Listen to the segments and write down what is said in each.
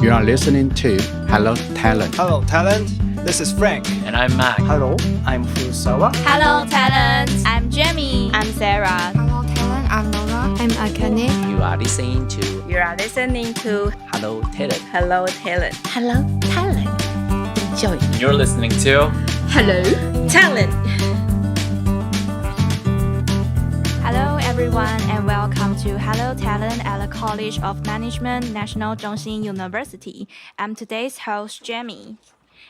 You are listening to Hello Talent. Hello, talent. This is Frank. And I'm Mac. Hello, I'm Fusawa. Hello, talent. I'm Jamie. I'm Sarah. Hello, talent. I'm Nora. I'm Akane. You are listening to Hello Talent. Hello, talent. Hello, talent. Enjoy. You're listening to Hello, talent. Hello, everyone, and welcome to Hello Talent at the College of Management, National Chung Hsing University. I'm today's host, Jamie.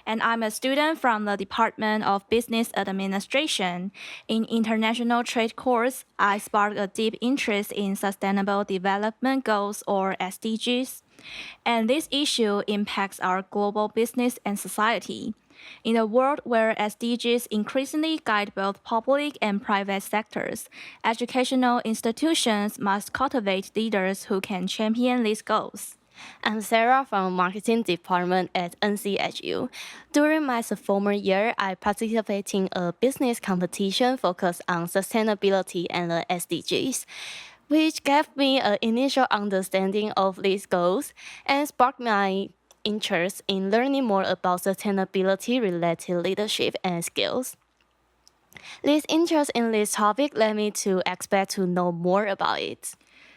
And I'm a student from the Department of Business Administration. In international trade course, I sparked a deep interest in Sustainable Development Goals or SDGs. And this issue impacts our global business and society. In a world where SDGs increasingly guide both public and private sectors, educational institutions must cultivate leaders who can champion these goals. I'm Sarah from Marketing Department at NCHU. During my sophomore year, I participated in a business competition focused on sustainability and the SDGs, which gave me an initial understanding of these goals and sparked my interest in learning more about sustainability-related leadership and skills. This interest in this topic led me to expect to know more about it.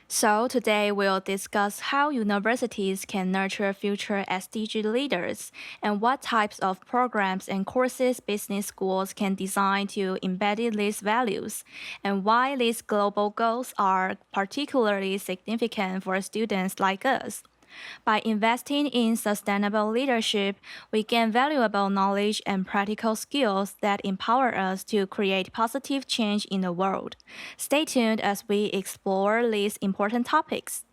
So today we'll discuss how universities can nurture future SDG leaders and what types of programs and courses business schools can design to embed these values, and why these global goals are particularly significant for students like us. By investing in sustainable leadership, we gain valuable knowledge and practical skills that empower us to create positive change in the world. Stay tuned as we explore these important topics.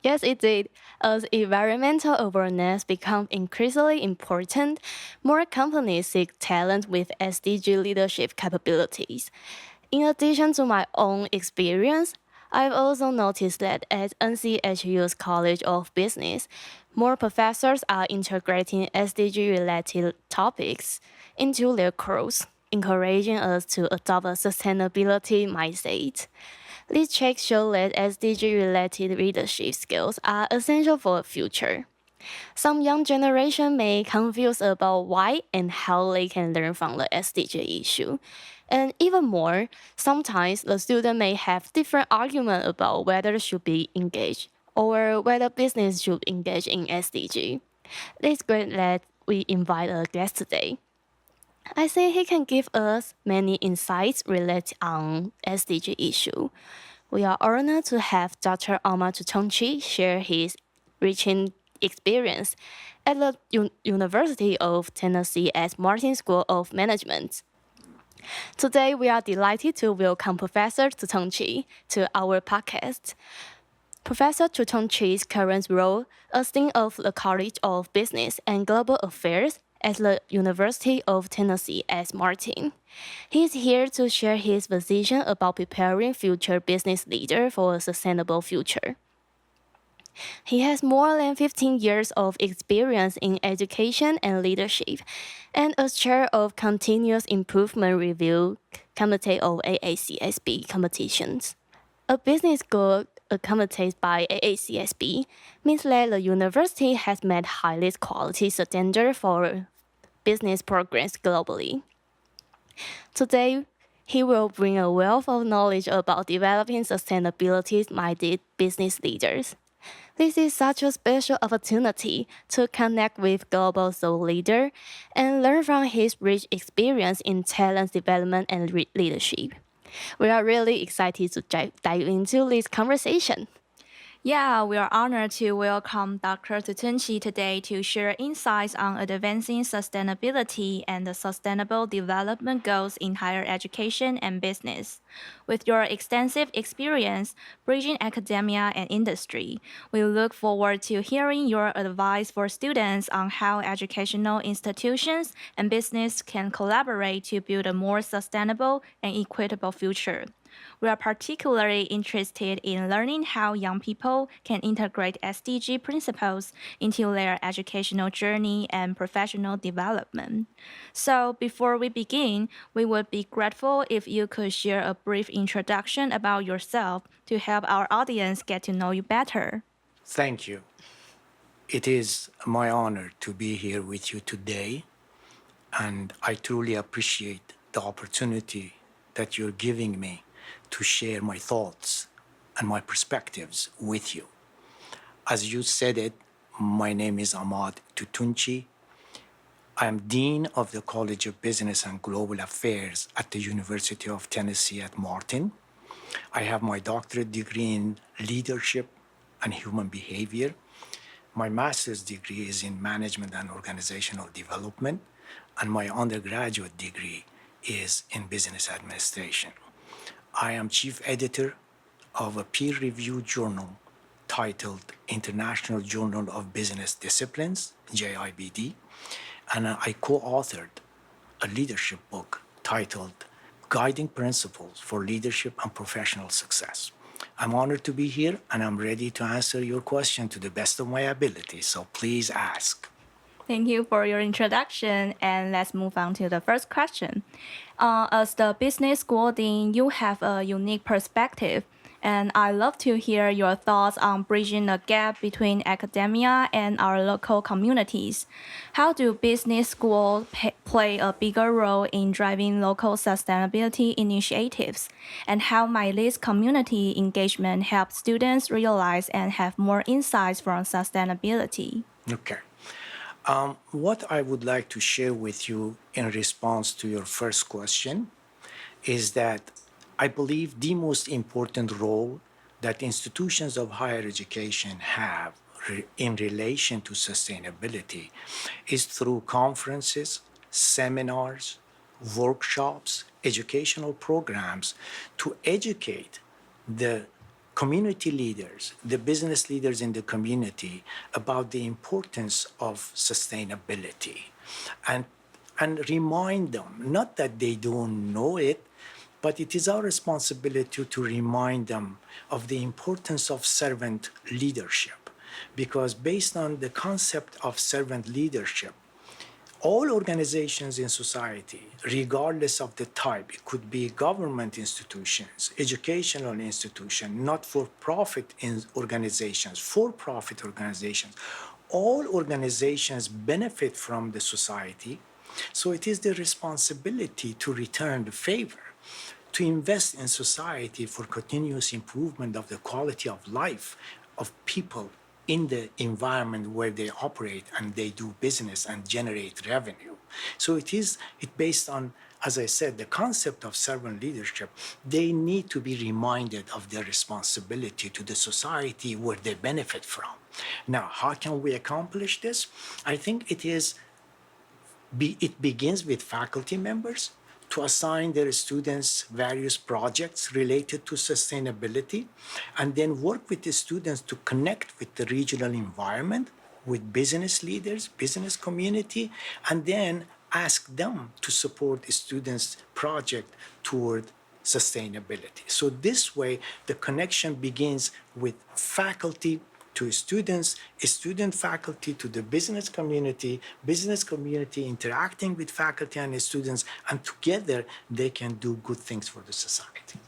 Yes, it did. As environmental awareness becomes increasingly important, more companies seek talent with SDG leadership capabilities. In addition to my own experience, I've also noticed that at NCHU's College of Business, more professors are integrating SDG-related topics into their course, encouraging us to adopt a sustainability mindset. These checks show that SDG-related leadership skills are essential for the future. Some young generation may confuse about why and how they can learn from the SDG issue. And even more, sometimes the student may have different arguments about whether they should be engaged or whether business should engage in SDG. It's great that we invite a guest today. I think he can give us many insights related on SDG issue. We are honored to have Dr. Ahmad Tootoonchi share his reaching experience at the University of Tennessee at Martin School of Management. Today, we are delighted to welcome Professor Tootoonchi to our podcast. Professor Tootoonchi's current role as Dean of the College of Business and Global Affairs at the University of Tennessee at Martin. He is here to share his vision about preparing future business leaders for a sustainable future. He has more than 15 years of experience in education and leadership, and as chair of Continuous Improvement Review Committee of AACSB competitions. A business school accommodated by AACSB means that the university has met highest quality standards for business programs globally. Today, he will bring a wealth of knowledge about developing sustainability-minded business leaders. This is such a special opportunity to connect with global thought leaders and learn from his rich experience in talent development and leadership. We are really excited to dive into this conversation. Yeah, we are honored to welcome Dr. Tootoonchi today to share insights on advancing sustainability and the sustainable development goals in higher education and business. With your extensive experience bridging academia and industry, we look forward to hearing your advice for students on how educational institutions and business can collaborate to build a more sustainable and equitable future. We are particularly interested in learning how young people can integrate SDG principles into their educational journey and professional development. So, before we begin, we would be grateful if you could share a brief introduction about yourself to help our audience get to know you better. Thank you. It is my honor to be here with you today, and I truly appreciate the opportunity that you're giving me to share my thoughts and my perspectives with you. As you said it, my name is Ahmad Tootoonchi. I am Dean of the College of Business and Global Affairs at the University of Tennessee at Martin. I have my doctorate degree in leadership and human behavior. My master's degree is in management and organizational development, and my undergraduate degree is in business administration. I am chief editor of a peer-reviewed journal titled International Journal of Business Disciplines, JIBD, and I co-authored a leadership book titled Guiding Principles for Leadership and Professional Success. I'm honored to be here, and I'm ready to answer your question to the best of my ability, so please ask. Thank you for your introduction, and let's move on to the first question. As the business school dean, you have a unique perspective, and I'd love to hear your thoughts on bridging the gap between academia and our local communities. How do business schools play a bigger role in driving local sustainability initiatives? And how might this community engagement help students realize and have more insights from sustainability? Okay. What I would like to share with you in response to your first question is that I believe the most important role that institutions of higher education have in relation to sustainability is through conferences, seminars, workshops, educational programs to educate the community leaders, the business leaders in the community about the importance of sustainability and remind them, not that they don't know it, but it is our responsibility to remind them of the importance of servant leadership. Because based on the concept of servant leadership, all organizations in society, regardless of the type, it could be government institutions, educational institutions, not-for-profit organizations, for-profit organizations, all organizations benefit from the society. So it is the responsibility to return the favor, to invest in society for continuous improvement of the quality of life of people in the environment where they operate and they do business and generate revenue. So it based on, as I said, the concept of servant leadership. They need to be reminded of their responsibility to the society where they benefit from. Now, how can we accomplish this? I think it begins with faculty members to assign their students various projects related to sustainability, and then work with the students to connect with the regional environment, with business leaders, business community, and then ask them to support the students' project toward sustainability. So this way, the connection begins with faculty to students, student faculty to the business community interacting with faculty and students, and together they can do good things for the society.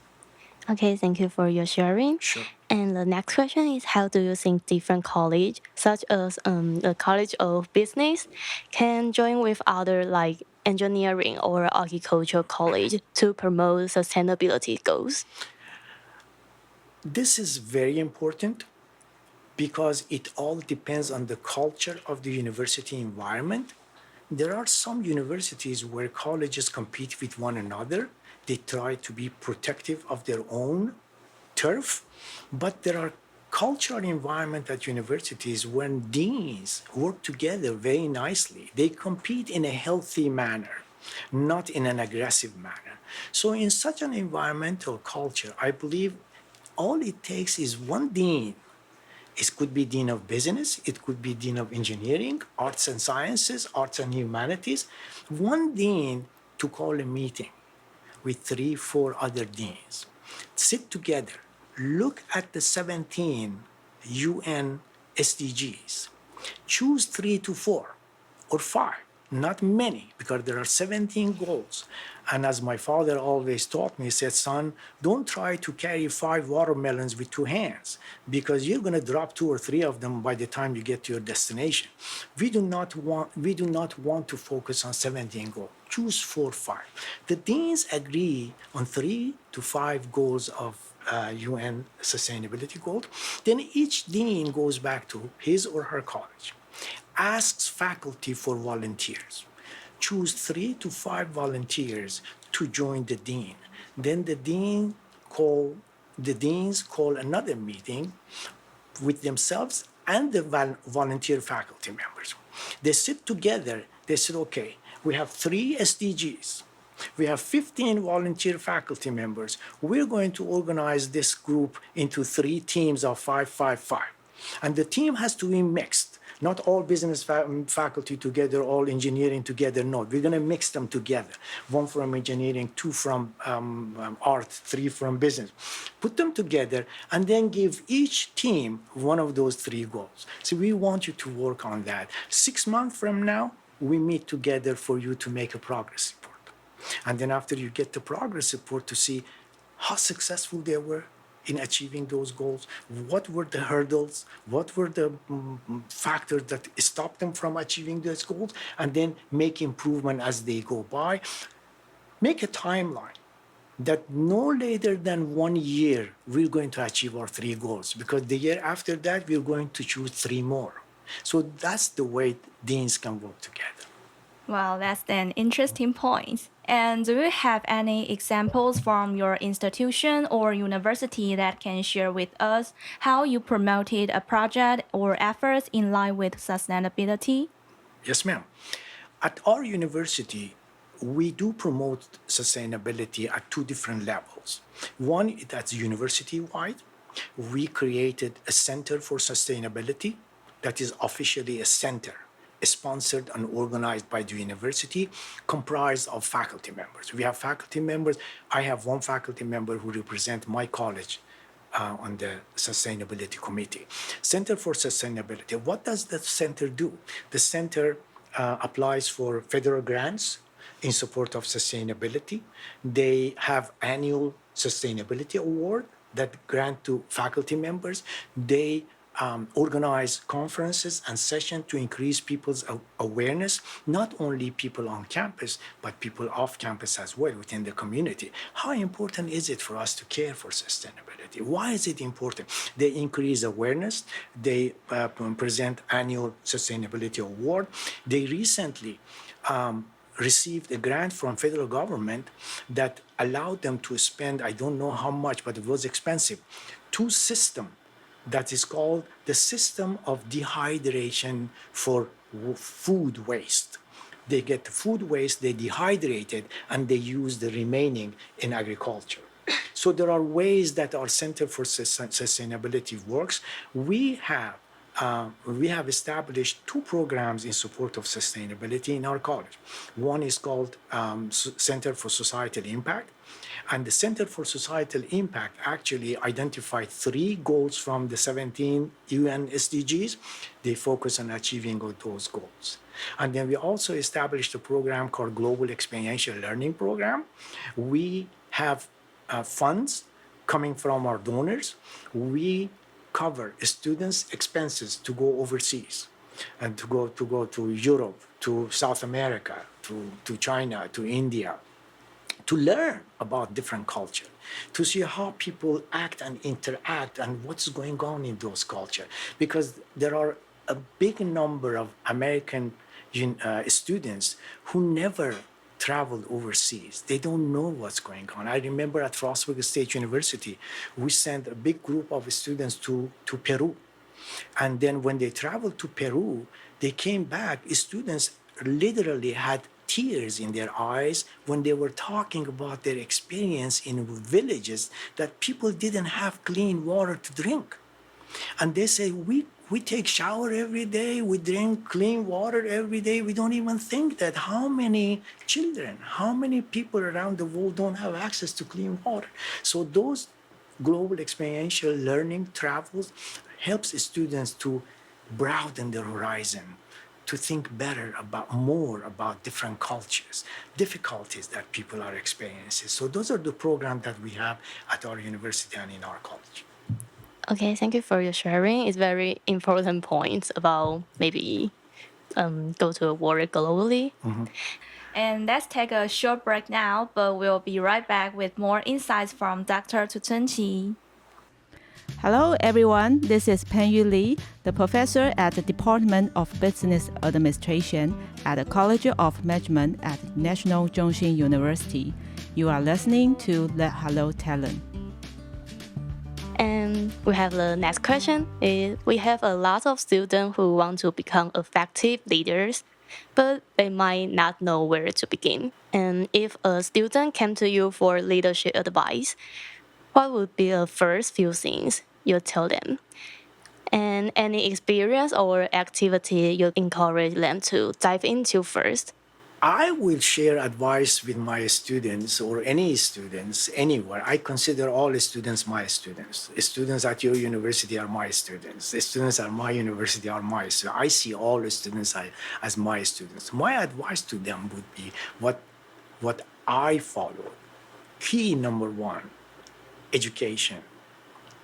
Okay, thank you for your sharing. Sure. And the next question is, how do you think different colleges, such as the College of Business, can join with other like engineering or agricultural college to promote sustainability goals? This is very important because it all depends on the culture of the university environment. There are some universities where colleges compete with one another. They try to be protective of their own turf, but there are cultural environment at universities when deans work together very nicely. They compete in a healthy manner, not in an aggressive manner. So in such an environmental culture, I believe all it takes is one dean. It could be dean of business, it could be dean of engineering, arts and sciences, arts and humanities. One dean to call a meeting with 3-4 other deans, sit together, look at the 17 UN SDGs, choose 3 to 4 or 5 not many, because there are 17 goals. And as my father always taught me, he said, son, don't try to carry 5 watermelons with 2 hands, because you're going to drop 2 or 3 of them by the time you get to your destination. We do not want to focus on 17 goals. Choose 4 or 5. The deans agree on 3 to 5 goals of UN sustainability goals. Then each dean goes back to his or her college, asks faculty for volunteers, choose 3 to 5 volunteers to join the dean. Then the deans call another meeting with themselves and the volunteer faculty members. They sit together. They said, okay, we have 3 SDGs. We have 15 volunteer faculty members. We're going to organize this group into 3 teams of 5, 5, 5. And the team has to be mixed. Not all business faculty together, all engineering together. No, we're going to mix them together. 1 from engineering, 2 from art, 3 from business. Put them together and then give each team one of those 3 goals. So we want you to work on that. 6 months from now, we meet together for you to make a progress report. And then after you get the progress report to see how successful they were in achieving those goals, what were the hurdles, what were the factors that stopped them from achieving those goals, and then make improvement as they go by. Make a timeline that no later than 1 year we're going to achieve our 3 goals, because the year after that we're going to choose 3 more. So that's the way deans can work together. Well, that's an interesting point. And do you have any examples from your institution or university that can share with us how you promoted a project or efforts in line with sustainability? Yes, ma'am. At our university, we do promote sustainability at 2 different levels. One, that's university-wide. We created a Center for Sustainability that is officially a center, sponsored and organized by the university, comprised of faculty members. We have faculty members. I have 1 faculty member who represents my college on the sustainability committee. Center for Sustainability. What does the center do? The center applies for federal grants in support of sustainability. They have annual sustainability award that grant to faculty members. They organize conferences and sessions to increase people's awareness, not only people on campus, but people off campus as well within the community. How important is it for us to care for sustainability? Why is it important? They increase awareness. They present annual sustainability award. They recently received a grant from federal government that allowed them to spend, I don't know how much, but it was expensive, 2 systems that is called the system of dehydration for food waste. They get food waste, they dehydrate it, and they use the remaining in agriculture. So there are ways that our Center for Sustainability works. We have established 2 programs in support of sustainability in our college. One is called Center for Societal Impact. And the Center for Societal Impact actually identified 3 goals from the 17 UN SDGs. They focus on achieving those goals. And then we also established a program called Global Experiential Learning Program. We have funds coming from our donors. We cover students' expenses to go overseas and to go to Europe, to South America, to China, to India, to learn about different culture, to see how people act and interact and what's going on in those cultures. Because there are a big number of American students who never traveled overseas. They don't know what's going on. I remember at Frostburg State University, we sent a big group of students to Peru. And then when they traveled to Peru, they came back, students literally had tears in their eyes when they were talking about their experience in villages that people didn't have clean water to drink. And they say, we take shower every day, we drink clean water every day. We don't even think that how many children, how many people around the world don't have access to clean water. So those global experiential learning travels helps students to broaden their horizon, to think better more about different cultures, difficulties that people are experiencing. So those are the programs that we have at our university and in our college. Okay, thank you for your sharing. It's very important points about maybe go to work globally. And let's take a short break now, but we'll be right back with more insights from Dr. Tootoonchi. Hello, everyone. This is Penyu Lee, the professor at the Department of Business Administration at the College of Management at National Chung Hsing University. You are listening to Let Hello Talent. And we have the next question. We have a lot of students who want to become effective leaders, but they might not know where to begin. And if a student came to you for leadership advice, what would be the first few things you tell them? And any experience or activity you encourage them to dive into first? I will share advice with my students or any students anywhere. I consider all students my students. Students at your university are my students. Students at my university are my students. I see all students as my students. My advice to them would be what I follow. Key number one, education.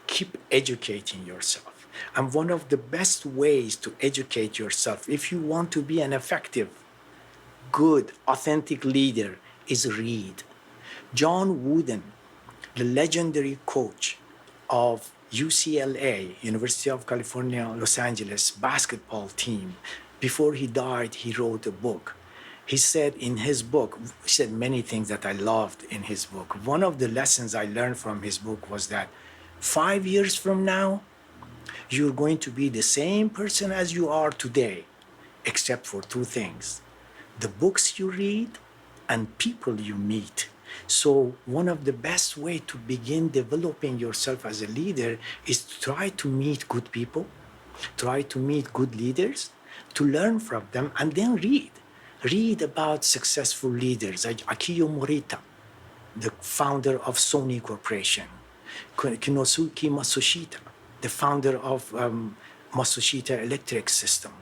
Keep educating yourself. And one of the best ways to educate yourself, if you want to be an effective, good, authentic leader, is read. John Wooden, the legendary coach of UCLA, University of California, Los Angeles basketball team, before he died, he wrote a book. He said in his book, he said many things that I loved in his book. One of the lessons I learned from his book was that 5 years from now, you're going to be the same person as you are today, except for two things: the books you read and people you meet. So one of the best way to begin developing yourself as a leader is to try to meet good people, try to meet good leaders, to learn from them, and then read. Read about successful leaders, like Akio Morita, the founder of Sony Corporation, Kinosuke Matsushita, the founder of Matsushita Electric System,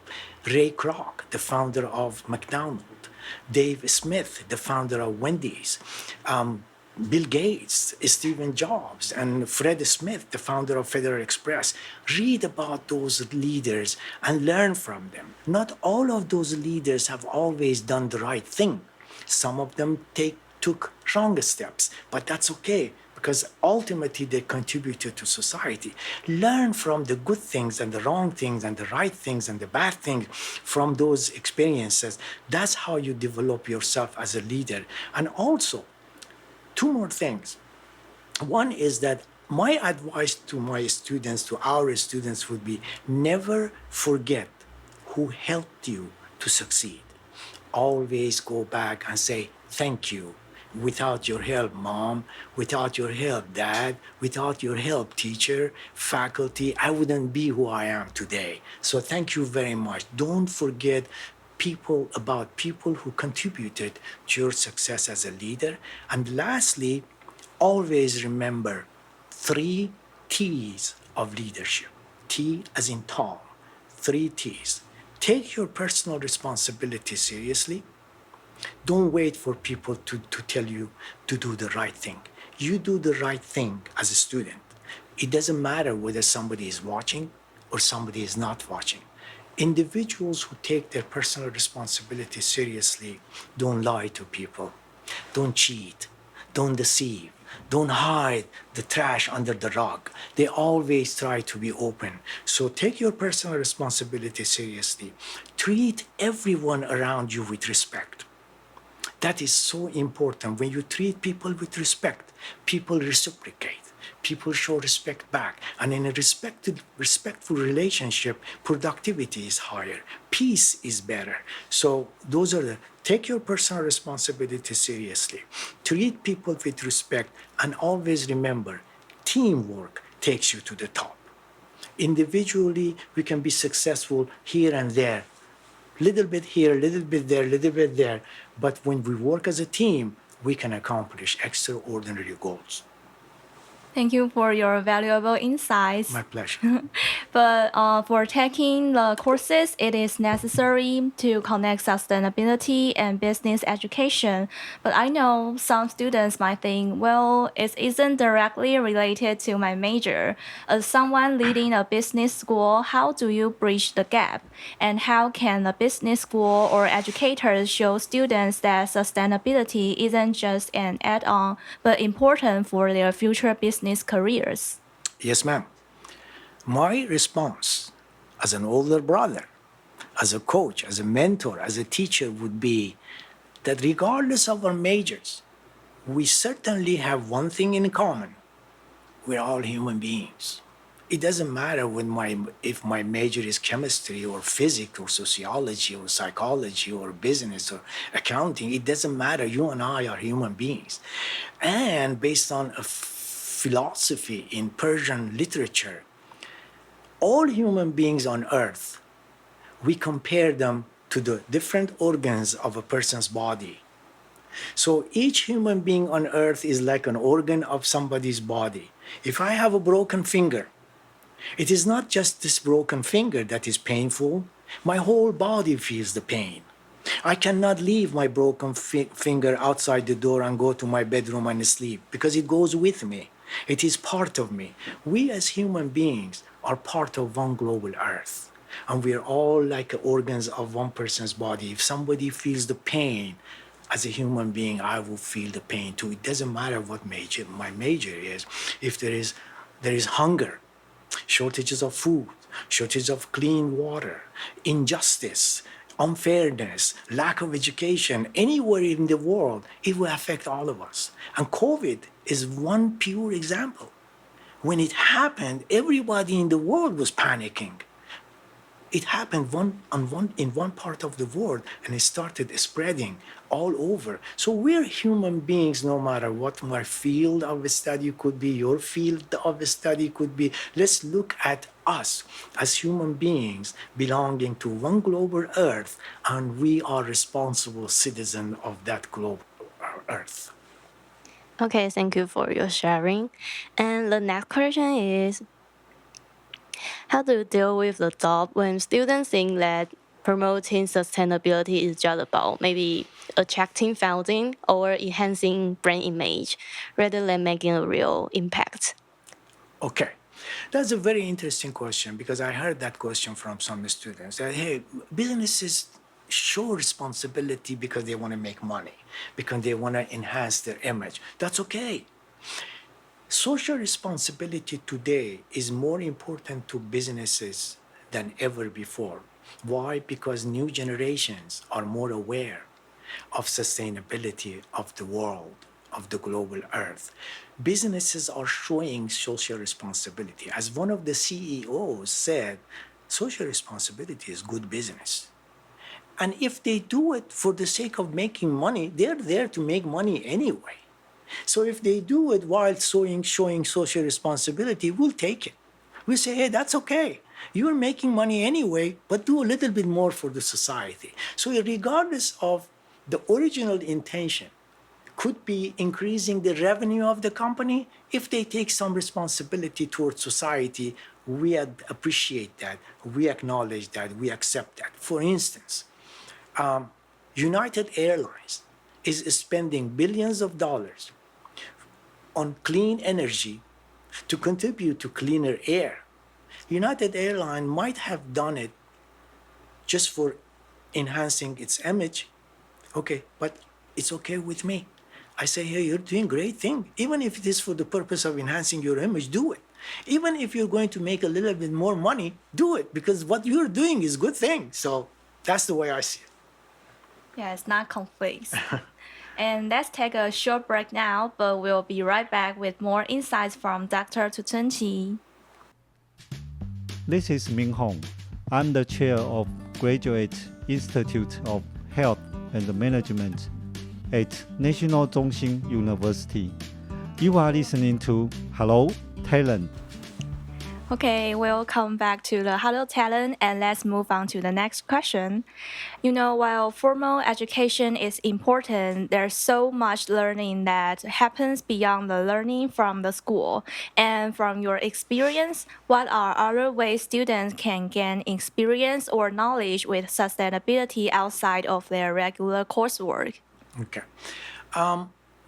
Ray Kroc, the founder of McDonald's, Dave Smith, the founder of Wendy's, Bill Gates, Stephen Jobs, and Fred Smith, the founder of Federal Express. Read about those leaders and learn from them. Not all of those leaders have always done the right thing. Some of them took wrong steps, but that's okay, because ultimately they contributed to society. Learn from the good things and the wrong things and the right things and the bad things from those experiences. That's how you develop yourself as a leader. And also, two more things. One is that my advice to my students, to our students, would be never forget who helped you to succeed. Always go back and say, thank you. Without your help, mom, without your help, dad, without your help, teacher, faculty, I wouldn't be who I am today. So thank you very much. Don't forget people who contributed to your success as a leader. And lastly, always remember 3 T's of leadership. T as in Tom, 3 T's. Take your personal responsibility seriously. Don't wait for people to tell you to do the right thing. You do the right thing as a student. It doesn't matter whether somebody is watching or somebody is not watching. Individuals who take their personal responsibility seriously don't lie to people, don't cheat, don't deceive, don't hide the trash under the rug. They always try to be open. So take your personal responsibility seriously. Treat everyone around you with respect. That is so important. When you treat people with respect, people reciprocate. People show respect back. And in a respectful relationship, productivity is higher. Peace is better. So those are take your personal responsibility seriously. Treat people with respect, and always remember, teamwork takes you to the top. Individually, we can be successful here and there. Little bit here, little bit there, little bit there. But when we work as a team, we can accomplish extraordinary goals. Thank you for your valuable insights. My pleasure. But for taking the courses, it is necessary to connect sustainability and business education. But I know some students might think, well, it isn't directly related to my major. As someone leading a business school, how do you bridge the gap? And how can a business school or educators show students that sustainability isn't just an add-on, but important for their future business careers? Yes, ma'am. My response as an older brother, as a coach, as a mentor, as a teacher would be that regardless of our majors, we certainly have one thing in common. We're all human beings. It doesn't matter if my major is chemistry or physics or sociology or psychology or business or accounting. It doesn't matter. You and I are human beings. And based on a philosophy in Persian literature, all human beings on earth, we compare them to the different organs of a person's body. So each human being on earth is like an organ of somebody's body. If I have a broken finger, it is not just this broken finger that is painful. My whole body feels the pain. I cannot leave my broken finger outside the door and go to my bedroom and sleep because it goes with me. It is part of me. We as human beings are part of one global earth. And we are all like organs of one person's body. If somebody feels the pain, as a human being, I will feel the pain too. It doesn't matter what my major is. If there is hunger, shortages of food, shortage of clean water, injustice, unfairness, lack of education, anywhere in the world, it will affect all of us. And COVID is one pure example. When it happened, everybody in the world was panicking. It happened in one part of the world, and it started spreading all over. So we're human beings, no matter what my field of study could be, your field of study could be. Let's look at us as human beings belonging to one global earth, and we are responsible citizens of that global earth. Okay, thank you for your sharing. And the next question is, how do you deal with the thought when students think that promoting sustainability is just about maybe attracting funding or enhancing brand image rather than making a real impact? Okay, that's a very interesting question because I heard that question from some students that, hey, businesses show responsibility because they want to make money, because they want to enhance their image. That's okay. Social responsibility today is more important to businesses than ever before. Why? Because new generations are more aware of sustainability of the world, of the global earth. Businesses are showing social responsibility. As one of the CEOs said, social responsibility is good business. And if they do it for the sake of making money, they're there to make money anyway. So if they do it while showing social responsibility, we'll take it. We'll say, hey, that's okay. You're making money anyway, but do a little bit more for the society. So regardless of the original intention, could be increasing the revenue of the company. If they take some responsibility towards society, we appreciate that, we acknowledge that, we accept that. For instance, United Airlines is spending billions of dollars on clean energy to contribute to cleaner air. United Airlines might have done it just for enhancing its image. Okay, but it's okay with me. I say, hey, you're doing great thing. Even if it is for the purpose of enhancing your image, do it. Even if you're going to make a little bit more money, do it, because what you're doing is a good thing. So that's the way I see it. Yeah, it's not conflicts. And let's take a short break now, but we'll be right back with more insights from Dr. Tootoonchi. This is Ming Hong. I'm the chair of Graduate Institute of Health and Management at National Chung Hsing University. You are listening to Hello, Talent. Okay, we'll come back to the Hello Talent and let's move on to the next question. While formal education is important, there's so much learning that happens beyond the learning from the school. And from your experience, what are other ways students can gain experience or knowledge with sustainability outside of their regular coursework? Okay.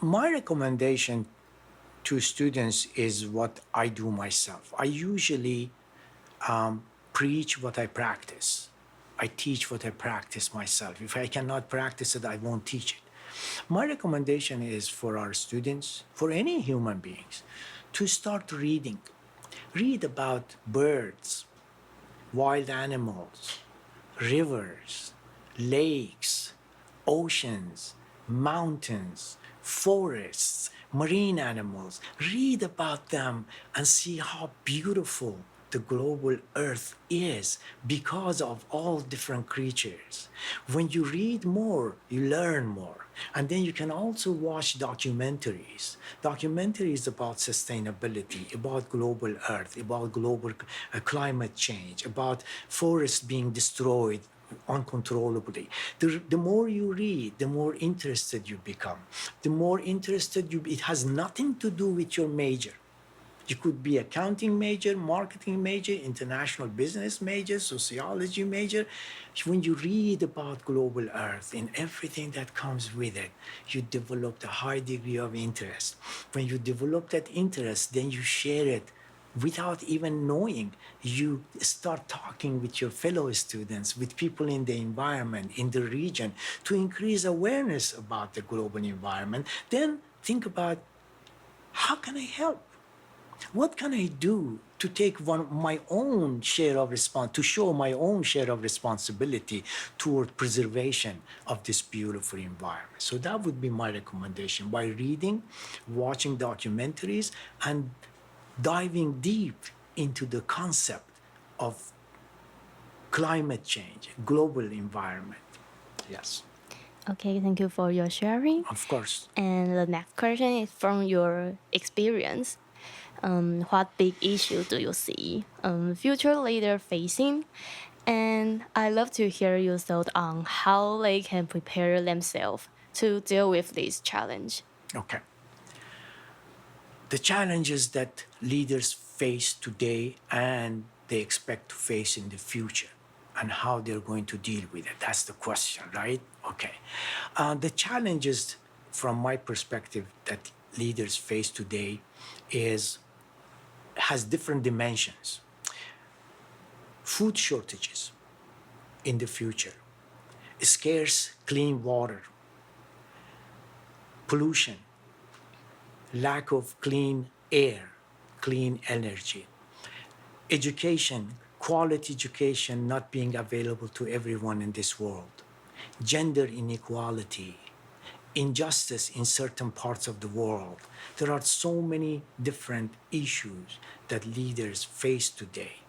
My recommendation to students is what I do myself. I usually preach what I practice. I teach what I practice myself. If I cannot practice it, I won't teach it. My recommendation is for our students, for any human beings, to start reading. Read about birds, wild animals, rivers, lakes, oceans, mountains, forests, marine animals. Read about them and see how beautiful the global earth is because of all different creatures. When you read more, you learn more. And then you can also watch documentaries. Documentaries about sustainability, about global earth, about global climate change, about forests being destroyed uncontrollably. The more you read, the more interested you become. The more interested it has nothing to do with your major. You could be accounting major, marketing major, international business major, sociology major. When you read about global earth and everything that comes with it, you develop a high degree of interest. When you develop that interest, then you share it without even knowing. You start talking with your fellow students, with people in the environment, in the region, to increase awareness about the global environment. Then think about, how can I help? What can I do to take my own share of to show my own share of responsibility toward preservation of this beautiful environment? So that would be my recommendation, by reading, watching documentaries, and diving deep into the concept of climate change, global environment. Yes. Okay, thank you for your sharing. Of course. And the next question is from your experience. What big issue do you see future leaders facing? And I'd love to hear your thoughts on how they can prepare themselves to deal with this challenge. Okay. The challenges that leaders face today and they expect to face in the future, and how they're going to deal with it. That's the question, right? Okay. The challenges, from my perspective, that leaders face today has different dimensions. Food shortages in the future, scarce clean water, pollution, lack of clean air, clean energy, education, quality education not being available to everyone in this world, gender inequality, injustice in certain parts of the world. There are so many different issues that leaders face today.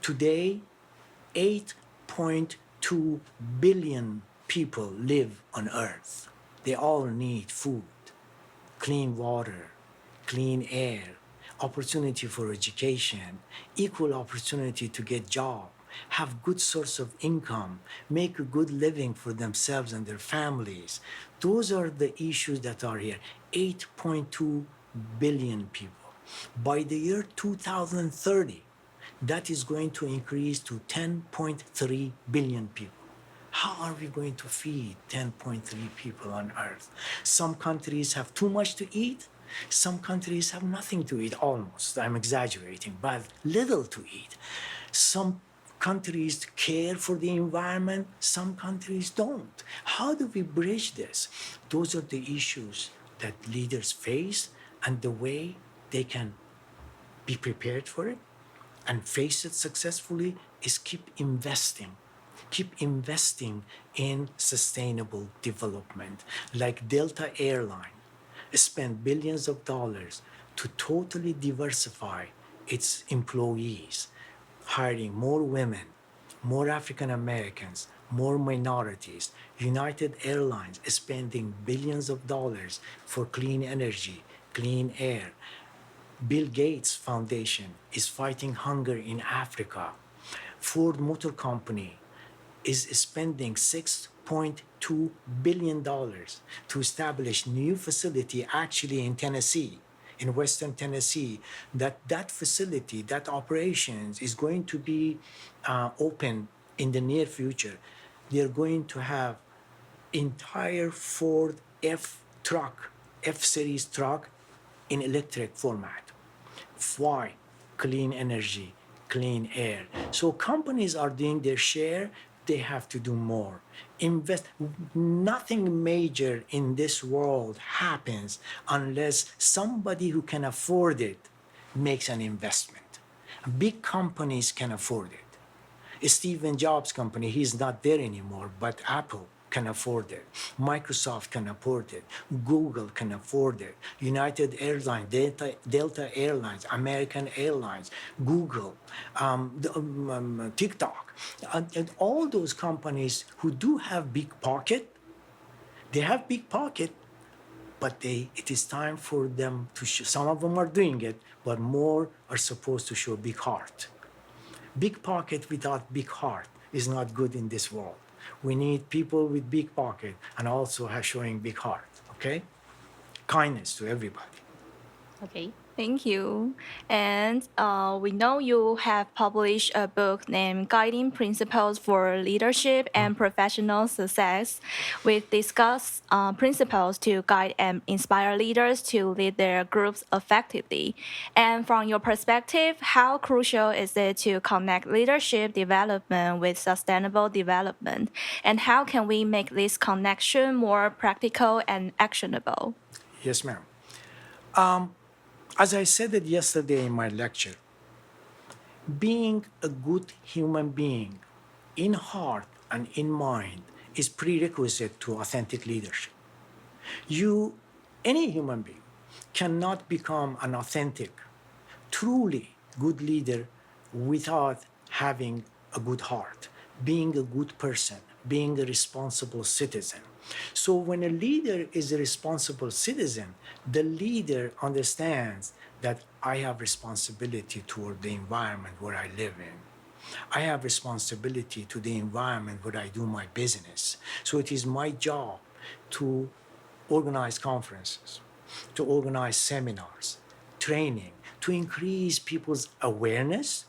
Today, 8.2 billion people live on Earth. They all need food, clean water, clean air, opportunity for education, equal opportunity to get job, have good source of income, make a good living for themselves and their families. Those are the issues that are here. 8.2 billion people. By the year 2030, that is going to increase to 10.3 billion people. How are we going to feed 10.3 people on Earth? Some countries have too much to eat. Some countries have nothing to eat, almost. I'm exaggerating, but little to eat. Some countries care for the environment, some countries don't. How do we bridge this? Those are the issues that leaders face, and the way they can be prepared for it and face it successfully is keep investing in sustainable development. Like Delta Airline spent billions of dollars to totally diversify its employees, hiring more women, more African Americans, more minorities. United Airlines is spending billions of dollars for clean energy, clean air. Bill Gates Foundation is fighting hunger in Africa. Ford Motor Company is spending $6.2 billion to establish new facility actually in Tennessee, in Western Tennessee. That facility, that operations is going to be open in the near future. They're going to have entire Ford F-Series truck in electric format. Why? Clean energy, clean air. So companies are doing their share, they have to do more. Invest. Nothing major in this world happens unless somebody who can afford it makes an investment. Big companies can afford it. Stephen Jobs' company, he's not there anymore, but Apple can afford it. Microsoft can afford it. Google can afford it. United Airlines, Delta Airlines, American Airlines, Google, TikTok, and all those companies who do have big pocket, they have big pocket, but it is time for them to show. Some of them are doing it, but more are supposed to show big heart. Big pocket without big heart is not good in this world. We need people with big pocket and also showing big heart, okay? Kindness to everybody. Okay. Thank you. And we know you have published a book named Guiding Principles for Leadership and Professional Success. We discuss principles to guide and inspire leaders to lead their groups effectively. And from your perspective, how crucial is it to connect leadership development with sustainable development? And how can we make this connection more practical and actionable? Yes, ma'am. As I said it yesterday in my lecture, being a good human being in heart and in mind is prerequisite to authentic leadership. Any human being cannot become an authentic, truly good leader without having a good heart, being a good person, being a responsible citizen. So when a leader is a responsible citizen, the leader understands that I have responsibility toward the environment where I live in. I have responsibility to the environment where I do my business. So it is my job to organize conferences, to organize seminars, training, to increase people's awareness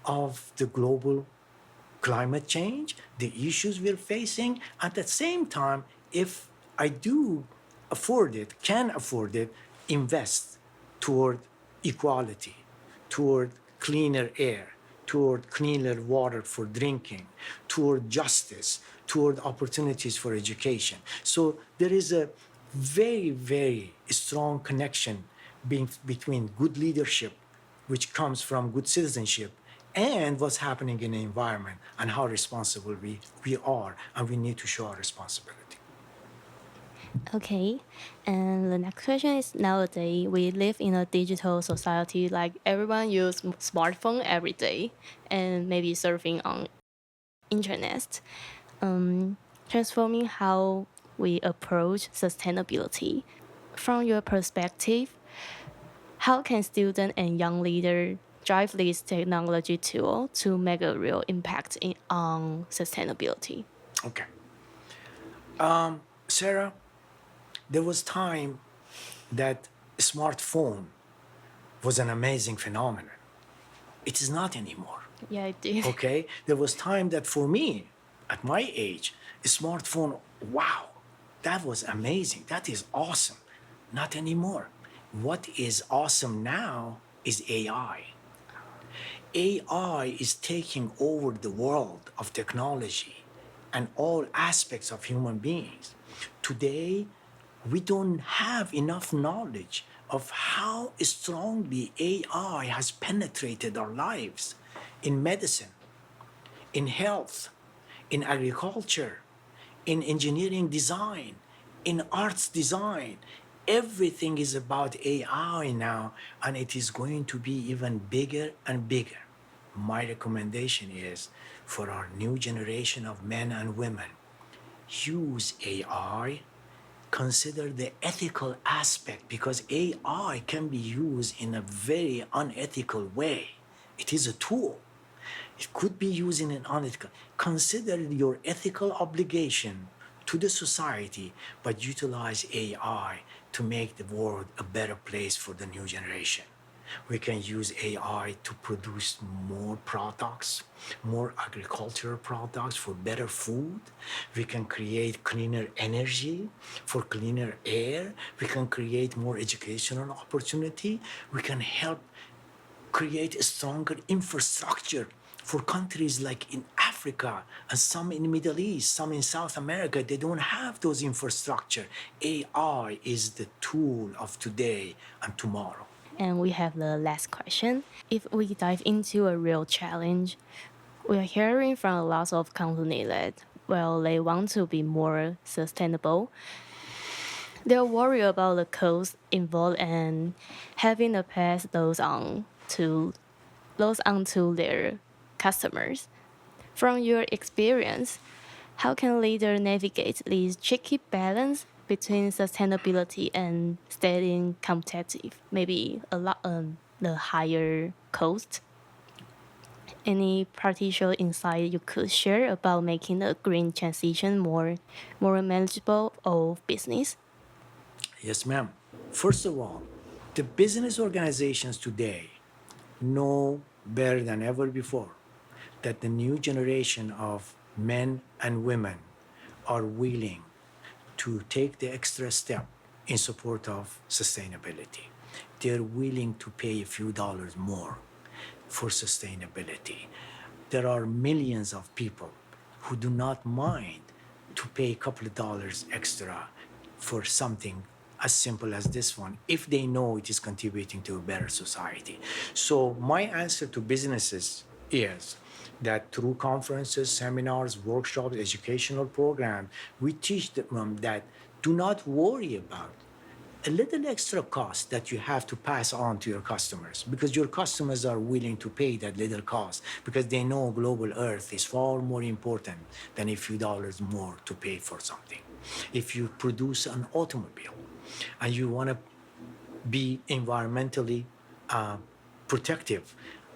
of the global climate change, the issues we're facing. At the same time, if I do can afford it, invest toward equality, toward cleaner air, toward cleaner water for drinking, toward justice, toward opportunities for education. So there is a very, very strong connection between good leadership, which comes from good citizenship, and what's happening in the environment and how responsible we are, and we need to show our responsibility. Okay, and the next question is, nowadays we live in a digital society, like everyone use smartphone every day and maybe surfing on internet, transforming how we approach sustainability. From your perspective, how can students and young leaders drive this technology tool to make a real impact on sustainability? Okay. Sarah, there was time that smartphone was an amazing phenomenon. It is not anymore. Yeah, I do. Okay? There was time that for me, at my age, a smartphone, wow, that was amazing. That is awesome. Not anymore. What is awesome now is AI. AI is taking over the world of technology and all aspects of human beings. Today, we don't have enough knowledge of how strongly AI has penetrated our lives in medicine, in health, in agriculture, in engineering design, in arts design. Everything is about AI now, and it is going to be even bigger and bigger. My recommendation is for our new generation of men and women, use AI, consider the ethical aspect, because AI can be used in a very unethical way. It is a tool. It could be used in an unethical. Consider your ethical obligation to the society, but utilize AI to make the world a better place for the new generation. We can use AI to produce more products, more agricultural products for better food. We can create cleaner energy for cleaner air. We can create more educational opportunity. We can help create a stronger infrastructure for countries like in Africa and some in the Middle East, some in South America. They don't have those infrastructure. AI is the tool of today and tomorrow. And we have the last question. If we dive into a real challenge, we are hearing from a lot of companies that, well, they want to be more sustainable. They're worried about the costs involved and having to pass those on to their customers. From your experience, how can leaders navigate this tricky balance between sustainability and staying competitive? Maybe a lot the higher cost. Any partial insight you could share about making the green transition more manageable of business? Yes, ma'am. First of all, the business organizations today know better than ever before that the new generation of men and women are willing to take the extra step in support of sustainability. They're willing to pay a few dollars more for sustainability. There are millions of people who do not mind to pay a couple of dollars extra for something as simple as this one, if they know it is contributing to a better society. So my answer to businesses is that through conferences, seminars, workshops, educational programs, we teach them that do not worry about a little extra cost that you have to pass on to your customers, because your customers are willing to pay that little cost because they know global Earth is far more important than a few dollars more to pay for something. If you produce an automobile and you want to be environmentally protective,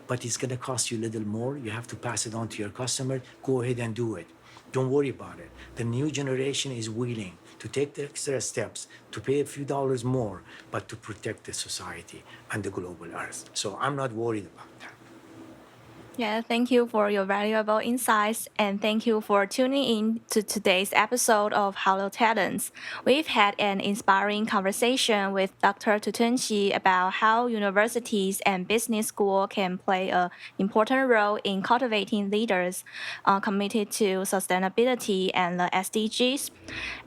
but it's going to cost you a little more, you have to pass it on to your customer, go ahead and do it. Don't worry about it. The new generation is willing to take the extra steps to pay a few dollars more, but to protect the society and the global Earth. So I'm not worried about that. Yeah, thank you for your valuable insights, and thank you for tuning in to today's episode of Hello Talents. We've had an inspiring conversation with Dr. Tootoonchi about how universities and business schools can play an important role in cultivating leaders committed to sustainability and the SDGs.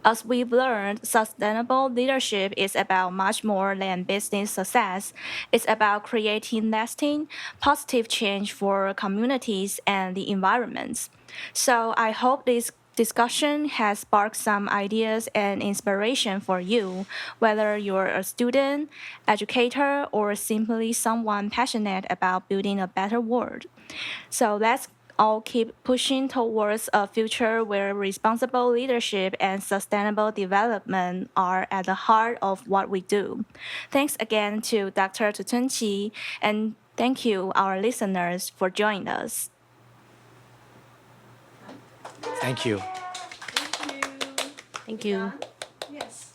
As we've learned, sustainable leadership is about much more than business success. It's about creating lasting, positive change for communities and the environments. So I hope this discussion has sparked some ideas and inspiration for you, whether you're a student, educator, or simply someone passionate about building a better world. So let's all keep pushing towards a future where responsible leadership and sustainable development are at the heart of what we do. Thanks again to Dr. Tootoonchi, and thank you, our listeners, for joining us. Thank you. Thank you. Yes.